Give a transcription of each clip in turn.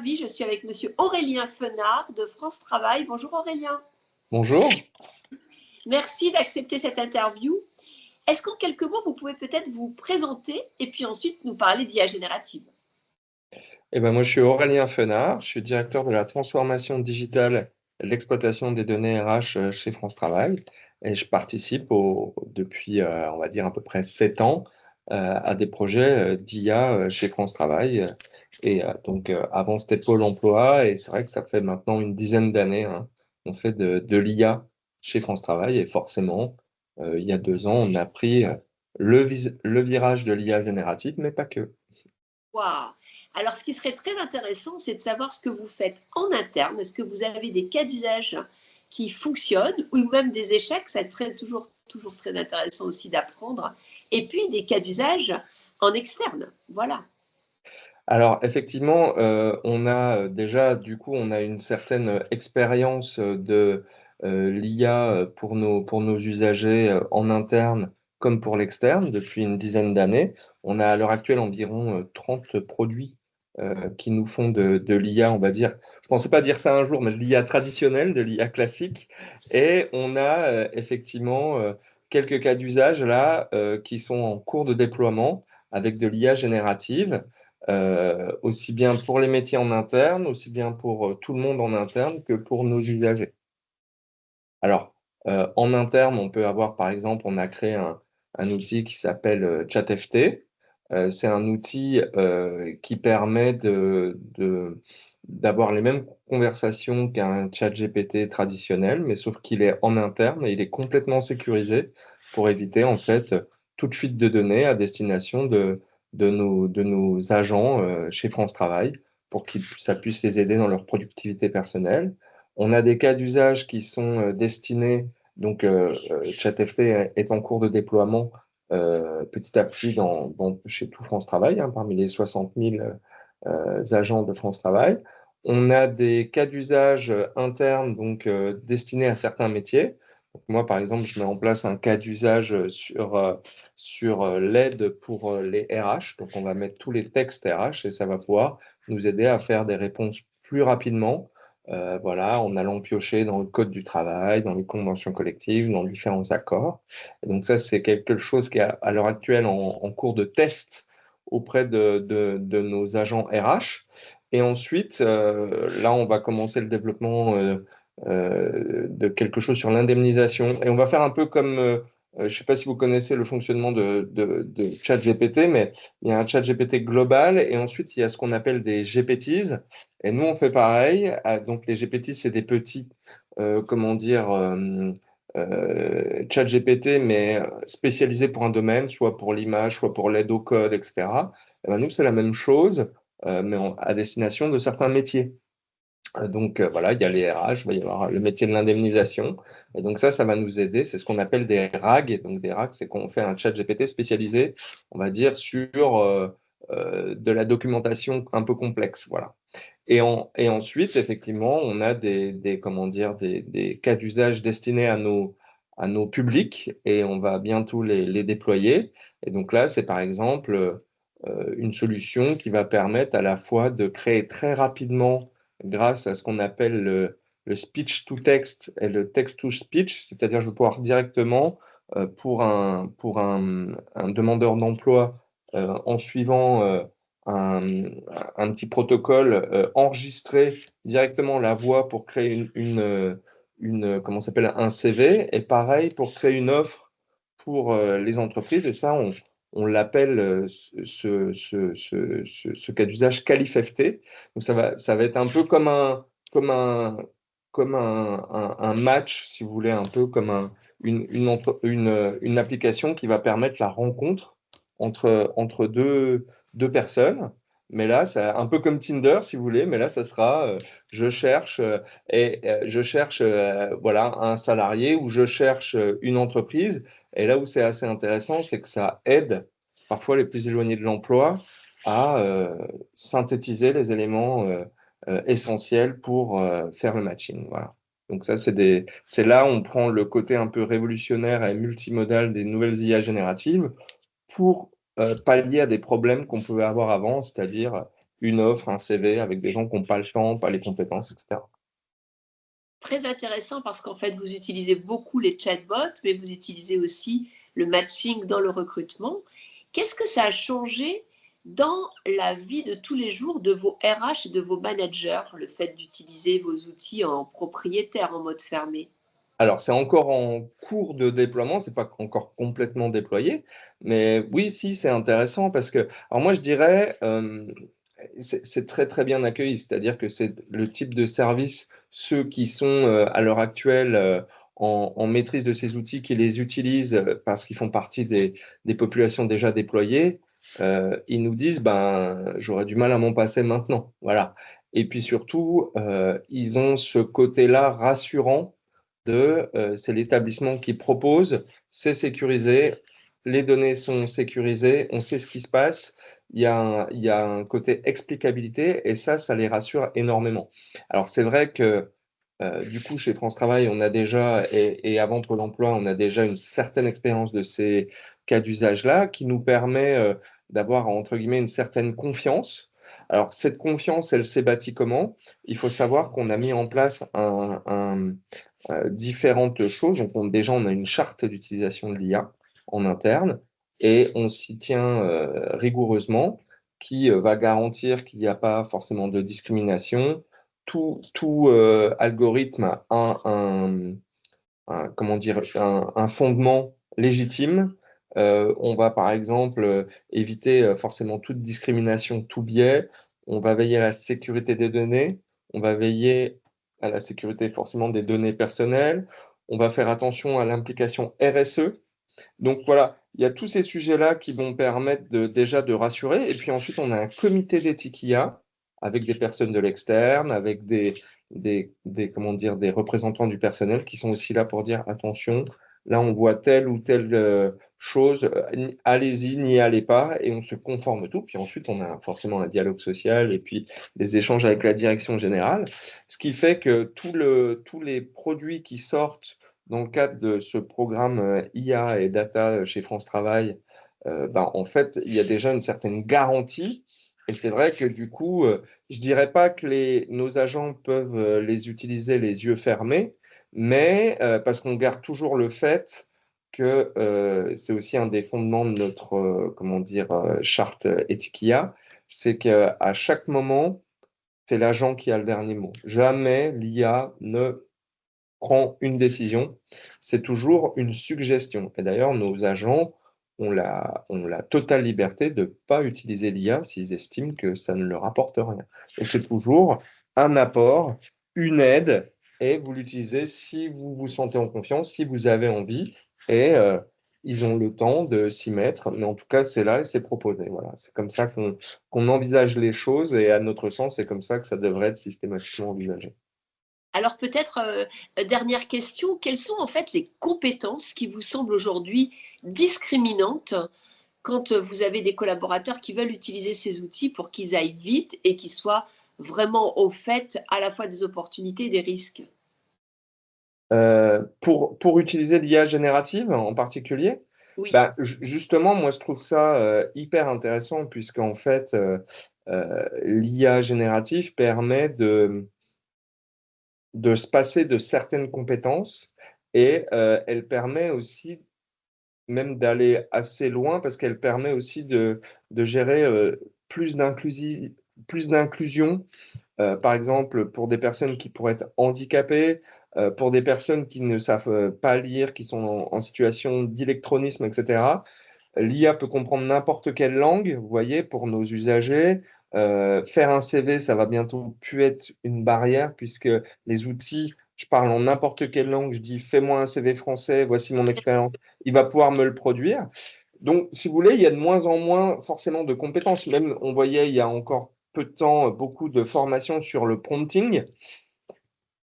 ravie. Je suis avec Monsieur Aurélien Fenard de France Travail. Bonjour Aurélien. Bonjour. Merci d'accepter cette interview. Est-ce qu'en quelques mots, vous pouvez peut-être vous présenter et puis ensuite nous parler d'IA générative? Moi, je suis Aurélien Fenard, je suis directeur de la transformation digitale et de l'exploitation des données RH chez France Travail et je participe depuis, on va dire, à peu près 7 ans à des projets d'IA chez France Travail. Avant, c'était Pôle emploi et c'est vrai que ça fait maintenant une dizaine d'années, hein, on fait de l'IA chez France Travail et forcément, il y a 2 ans, on a pris le virage de l'IA générative, mais pas que. Wow. Alors, ce qui serait très intéressant, c'est de savoir ce que vous faites en interne. Est-ce que vous avez des cas d'usage qui fonctionnent ou même des échecs? Ça serait toujours très intéressant aussi d'apprendre. Et puis, des cas d'usage en externe. Voilà. Alors effectivement, on a déjà du coup, on a une certaine expérience de l'IA pour nos usagers en interne comme pour l'externe depuis une dizaine d'années. On a à l'heure actuelle environ 30 produits qui nous font de l'IA, on va dire. Je pensais pas dire ça un jour, mais de l'IA traditionnelle, de l'IA classique. Et on a effectivement quelques cas d'usage là qui sont en cours de déploiement avec de l'IA générative aussi bien pour les métiers en interne, aussi bien pour tout le monde en interne que pour nos usagers. Alors, en interne, on peut avoir, par exemple, on a créé un outil qui s'appelle ChatFT. C'est un outil qui permet d'avoir les mêmes conversations qu'un ChatGPT traditionnel, mais sauf qu'il est en interne et il est complètement sécurisé pour éviter, en fait, toute fuite de données à destination de nos agents chez France Travail pour que ça puisse les aider dans leur productivité personnelle. On a des cas d'usage qui sont destinés, donc ChatFT est en cours de déploiement petit à petit chez tout France Travail, hein, parmi les 60 000 agents de France Travail. On a des cas d'usage internes donc destinés à certains métiers. Donc, moi, par exemple, je mets en place un cas d'usage sur l'aide pour les RH. Donc, on va mettre tous les textes RH et ça va pouvoir nous aider à faire des réponses plus rapidement. Voilà, en allant piocher dans le code du travail, dans les conventions collectives, dans différents accords. Et donc ça, c'est quelque chose qui est à l'heure actuelle en cours de test auprès de nos agents RH. Et ensuite, là, on va commencer le développement de quelque chose sur l'indemnisation. Et on va faire un peu comme, je ne sais pas si vous connaissez le fonctionnement de ChatGPT, mais il y a un ChatGPT global et ensuite il y a ce qu'on appelle des GPTs. Et nous, on fait pareil. Donc les GPT, c'est des petits, comment dire, ChatGPT, mais spécialisés pour un domaine, soit pour l'image, soit pour l'aide au code, etc. Et ben, nous, c'est la même chose, mais à destination de certains métiers. Voilà, il y a les RH, il va y avoir le métier de l'indemnisation. Et donc ça va nous aider. C'est ce qu'on appelle des RAG. Et donc des RAG, c'est qu'on fait un chat GPT spécialisé, on va dire, sur de la documentation un peu complexe. Voilà. Et ensuite, effectivement, on a comment dire, des cas d'usage destinés à nos publics et on va bientôt les déployer. Et donc là, c'est par exemple une solution qui va permettre à la fois de créer très rapidement, grâce à ce qu'on appelle le speech to text et le text to speech, c'est-à-dire je vais pouvoir directement un demandeur d'emploi en suivant un, un petit protocole enregistrer directement la voix pour créer comment s'appelle, un CV, et pareil pour créer une offre pour les entreprises. Et ça, on l'appelle ce cas d'usage QualiFFT. Donc ça va être un peu comme un, un match, si vous voulez, un peu comme une application qui va permettre la rencontre entre deux personnes. Mais là, c'est un peu comme Tinder, si vous voulez, mais là, ça sera je cherche voilà, un salarié ou je cherche une entreprise. Et là où c'est assez intéressant, c'est que ça aide parfois les plus éloignés de l'emploi à synthétiser les éléments essentiels pour faire le matching. Voilà. Donc ça, c'est là où on prend le côté un peu révolutionnaire et multimodal des nouvelles IA génératives pour pallier à des problèmes qu'on pouvait avoir avant, c'est-à-dire une offre, un CV avec des gens qui n'ont pas le temps, pas les compétences, etc. Très intéressant parce qu'en fait, vous utilisez beaucoup les chatbots, mais vous utilisez aussi le matching dans le recrutement. Qu'est-ce que ça a changé dans la vie de tous les jours de vos RH et de vos managers, le fait d'utiliser vos outils en propriétaire, en mode fermé? Alors, c'est encore en cours de déploiement, c'est pas encore complètement déployé, mais oui, si, c'est intéressant parce que, alors moi, je dirais, c'est très très bien accueilli, c'est-à-dire que c'est le type de service, ceux qui sont à l'heure actuelle en maîtrise de ces outils, qui les utilisent parce qu'ils font partie des populations déjà déployées, ils nous disent, ben, j'aurais du mal à m'en passer maintenant, voilà. Et puis surtout, ils ont ce côté-là rassurant c'est l'établissement qui propose, c'est sécurisé, les données sont sécurisées, on sait ce qui se passe, il y a un côté explicabilité et ça les rassure énormément. Alors c'est vrai que du coup, chez France Travail, on a déjà, et avant Pôle emploi, on a déjà une certaine expérience de ces cas d'usage-là qui nous permet d'avoir, entre guillemets, une certaine confiance. Alors, cette confiance, elle s'est bâtie comment? Il faut savoir qu'on a mis en place différentes choses. Donc, déjà, on a une charte d'utilisation de l'IA en interne et on s'y tient rigoureusement, qui va garantir qu'il n'y a pas forcément de discrimination. Tout algorithme a comment dire, un fondement légitime. On va par exemple éviter forcément toute discrimination, tout biais. On va veiller à la sécurité des données. On va veiller à la sécurité forcément des données personnelles. On va faire attention à l'implication RSE. Donc voilà, il y a tous ces sujets-là qui vont permettre déjà de rassurer. Et puis ensuite, on a un comité d'éthique IA avec des personnes de l'externe, avec comment dire, des représentants du personnel qui sont aussi là pour dire attention, là on voit telle ou telle chose, allez-y, n'y allez pas, et on se conforme tout. Puis ensuite, on a forcément un dialogue social et puis des échanges avec la direction générale, ce qui fait que tous les produits qui sortent dans le cadre de ce programme IA et data chez France Travail, ben, en fait, il y a déjà une certaine garantie. Et c'est vrai que du coup, je dirais pas que nos agents peuvent les utiliser les yeux fermés, mais parce qu'on garde toujours le fait que c'est aussi un des fondements de notre comment dire, charte éthique IA, c'est qu'à chaque moment, c'est l'agent qui a le dernier mot. Jamais l'IA ne prend une décision, c'est toujours une suggestion. Et d'ailleurs, nos agents ont la totale liberté de ne pas utiliser l'IA s'ils estiment que ça ne leur apporte rien. Donc c'est toujours un apport, une aide, et vous l'utilisez si vous vous sentez en confiance, si vous avez envie, et ils ont le temps de s'y mettre, mais en tout cas, c'est là et c'est proposé. Voilà. C'est comme ça qu'on envisage les choses, et à notre sens, c'est comme ça que ça devrait être systématiquement envisagé. Alors peut-être, dernière question, quelles sont en fait les compétences qui vous semblent aujourd'hui discriminantes quand vous avez des collaborateurs qui veulent utiliser ces outils pour qu'ils aillent vite et qu'ils soient vraiment au fait à la fois des opportunités et des risques? Pour utiliser l'IA générative en particulier, Oui. bah, justement, moi je trouve ça hyper intéressant puisqu'en fait, l'IA générative permet de se passer de certaines compétences et elle permet aussi même d'aller assez loin parce qu'elle permet aussi de gérer plus d'inclusion par exemple, pour des personnes qui pourraient être handicapées, pour des personnes qui ne savent pas lire, qui sont en situation d'électronisme, etc. L'IA peut comprendre n'importe quelle langue, vous voyez, pour nos usagers. Faire un CV, ça va bientôt plus être une barrière puisque les outils, je parle en n'importe quelle langue, je dis fais-moi un CV français, voici mon expérience, il va pouvoir me le produire. Donc, si vous voulez, il y a de moins en moins forcément de compétences. Même, on voyait il y a encore peu de temps beaucoup de formations sur le prompting,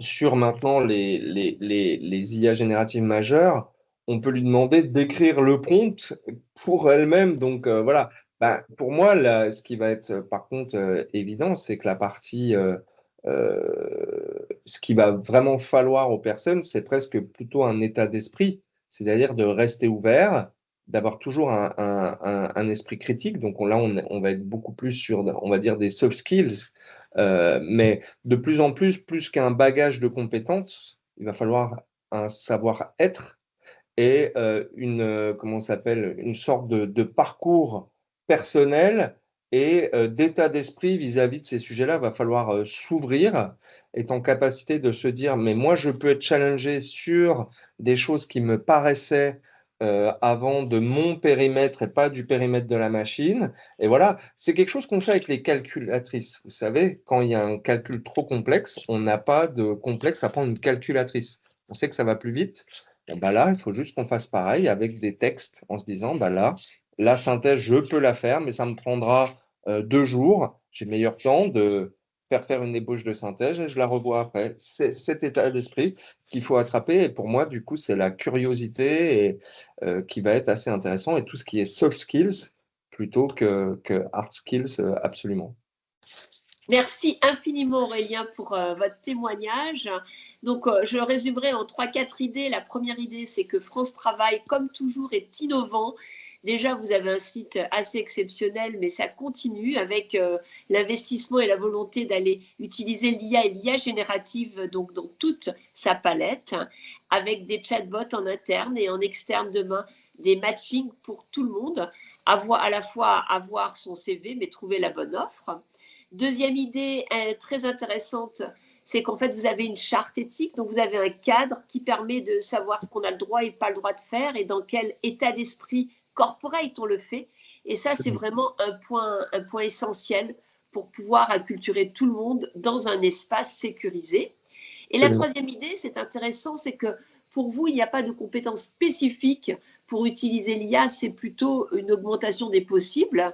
sur maintenant les IA génératives majeures. On peut lui demander d'écrire le prompt pour elle-même. Donc, voilà. Ben, pour moi, là, ce qui va être par contre évident, c'est que la partie, ce qui va vraiment falloir aux personnes, c'est presque plutôt un état d'esprit, c'est-à-dire de rester ouvert, d'avoir toujours un esprit critique. Donc là, on va être beaucoup plus sur, on va dire, des soft skills, mais de plus qu'un bagage de compétences, il va falloir un savoir-être et comment ça s'appelle, une sorte de parcours personnel et d'état d'esprit vis-à-vis de ces sujets-là. Il va falloir s'ouvrir, être en capacité de se dire, mais moi, je peux être challengé sur des choses qui me paraissaient avant de mon périmètre et pas du périmètre de la machine. Et voilà, c'est quelque chose qu'on fait avec les calculatrices. Vous savez, quand il y a un calcul trop complexe, on n'a pas de complexe à prendre une calculatrice. On sait que ça va plus vite. Bon, bah là, il faut juste qu'on fasse pareil avec des textes en se disant, bah là, la synthèse, je peux la faire, mais ça me prendra 2 jours. J'ai meilleur temps de faire une ébauche de synthèse et je la revois après. C'est cet état d'esprit qu'il faut attraper. Et pour moi, du coup, c'est la curiosité qui va être assez intéressant et tout ce qui est soft skills plutôt que hard skills, absolument. Merci infiniment Aurélien pour votre témoignage. Donc, je le résumerai en 3-4 idées. La première idée, c'est que France Travail, comme toujours, est innovant. Déjà, vous avez un site assez exceptionnel, mais ça continue avec l'investissement et la volonté d'aller utiliser l'IA et l'IA générative donc, dans toute sa palette, avec des chatbots en interne et en externe demain, des matchings pour tout le monde, à la fois avoir son CV, mais trouver la bonne offre. Deuxième idée très intéressante, c'est qu'en fait, vous avez une charte éthique, donc vous avez un cadre qui permet de savoir ce qu'on a le droit et pas le droit de faire et dans quel état d'esprit corporate on le fait. Et ça, c'est vraiment un point essentiel pour pouvoir acculturer tout le monde dans un espace sécurisé. Et la troisième idée, c'est intéressant, c'est que pour vous, il n'y a pas de compétences spécifiques pour utiliser l'IA, c'est plutôt une augmentation des possibles,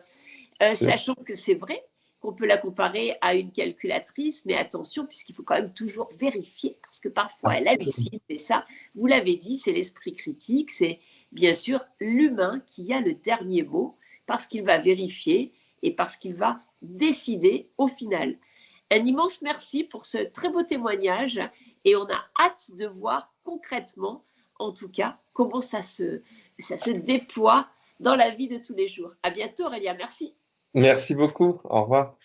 sachant que c'est vrai qu'on peut la comparer à une calculatrice, mais attention, puisqu'il faut quand même toujours vérifier, parce que parfois elle hallucine, mais ça, vous l'avez dit, c'est l'esprit critique, c'est bien sûr l'humain qui a le dernier mot, parce qu'il va vérifier et parce qu'il va décider au final. Un immense merci pour ce très beau témoignage et on a hâte de voir concrètement, en tout cas, comment ça se déploie dans la vie de tous les jours. À bientôt Aurélia, merci. Merci beaucoup. Au revoir.